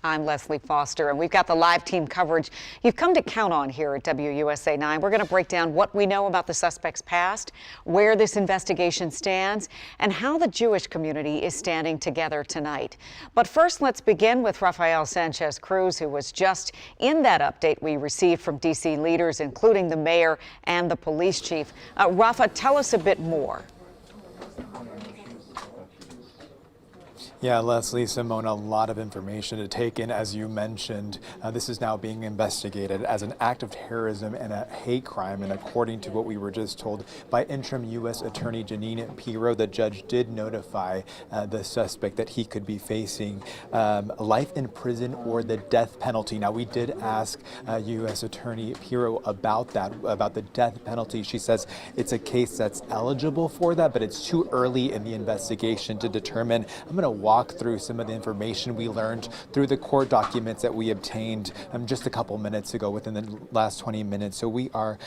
I'm Leslie Foster, and we've got the live team coverage you've come to count on here at WUSA 9. We're going to break down what we know about the suspect's past, where this investigation stands, and how the Jewish community is standing together tonight. But first, let's begin with Rafael Sanchez Cruz, who was just in that update we received from D.C. leaders, including the mayor and the police chief. Rafa, tell us a bit more. Yeah, Leslie, Simone, a lot of information to take in. As you mentioned, this is now being investigated as an act of terrorism and a hate crime. And according to what we were just told by interim U.S. Attorney Jeanine Pirro, the judge did notify the suspect that he could be facing life in prison or the death penalty. Now, we did ask U.S. Attorney Pirro about that, about the death penalty. She says it's a case that's eligible for that, but it's too early in the investigation to determine. I'm going to walk through some of the information we learned through the court documents that we obtained just a couple minutes ago, within the last 20 minutes. So we are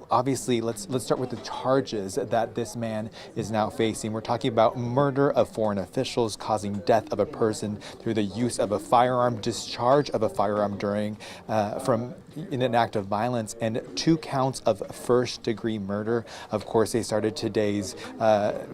obviously, let's start with the charges that this man is now facing. We're talking about murder of foreign officials, causing death of a person through the use of a firearm, discharge of a firearm during in an act of violence, and 2 counts of first-degree murder. Of course, they started today's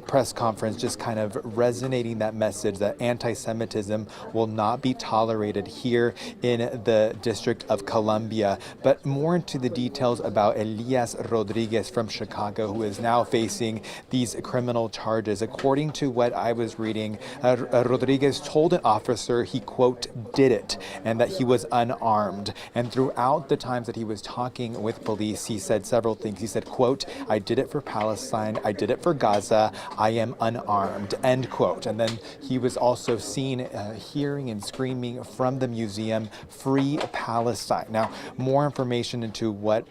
press conference just kind of resonating that message that anti-Semitism will not be tolerated here in the District of Columbia. But more into the details about Elias Rodriguez from Chicago, who is now facing these criminal charges. According to what I was reading, Rodriguez told an officer he, quote, did it, and that he was unarmed. And throughout the times that he was talking with police, he said several things. He said, quote, I did it for Palestine, I did it for Gaza, I am unarmed, end quote. And then he was also seen hearing and screaming from the museum, free Palestine. Now, more information into what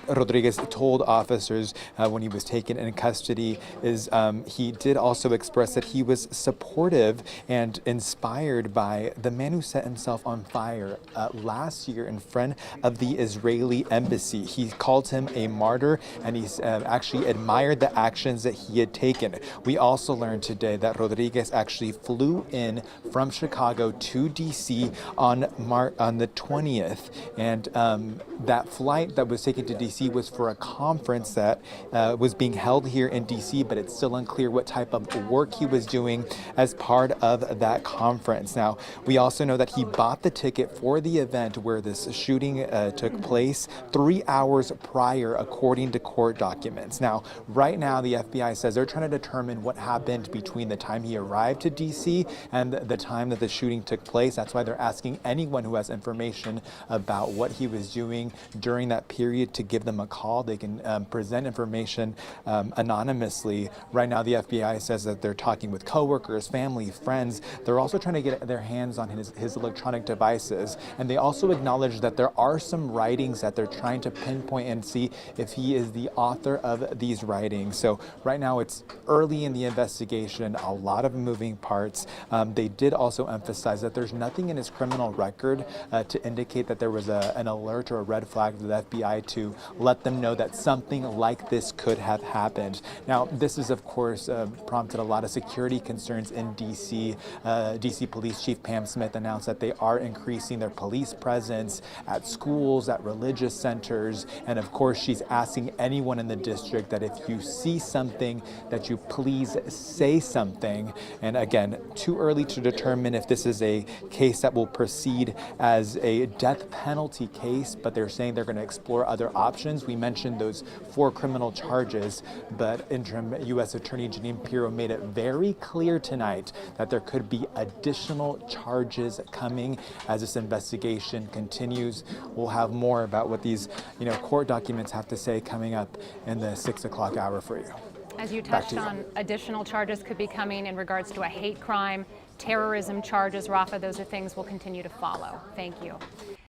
Rodriguez told officers when he was taken in custody is he did also express that he was supportive and inspired by the man who set himself on fire last year in front of the Israeli embassy. He called him a martyr, and he actually admired the actions that he had taken. We also learned today that Rodriguez actually flew in from Chicago to D.C. on the 20th, and that flight that was taken to D.C. was for a conference that was being held here in D.C., but it's still unclear what type of work he was doing as part of that conference. Now, we also know that he bought the ticket for the event where this shooting took place 3 hours prior, according to court documents. Now, right now, the FBI says they're trying to determine what happened between the time he arrived to D.C. and the time that the shooting took place. That's why they're asking anyone who has information about what he was doing during that period to give them a call. They can present information anonymously. Right now, the FBI says that they're talking with coworkers, family, friends. They're also trying to get their hands on his electronic devices. And they also acknowledge that there are some writings that they're trying to pinpoint and see if he is the author of these writings. So right now, it's early in the investigation, a lot of moving parts. They did also emphasize that there's nothing in his criminal record to indicate that there was an alert or a red flag to the FBI to let them know that something like this could have happened. Now, this is, of course, prompted a lot of security concerns in D.C. D.C. Police Chief Pam Smith announced that they are increasing their police presence at schools, at religious centers, and of course, she's asking anyone in the district that if you see something, that you please say something. And again, too early to determine if this is a case that will proceed as a death penalty case, but they're saying they're going to explore other options. We mentioned those 4 criminal charges, but interim U.S. Attorney Jeanine Pirro made it very clear tonight that there could be additional charges coming as this investigation continues. We'll have more about what these, court documents have to say coming up in the 6 o'clock hour for you. As you touched on, additional charges could be coming in regards to a hate crime, terrorism charges. Rafa, those are things we'll continue to follow. Thank you.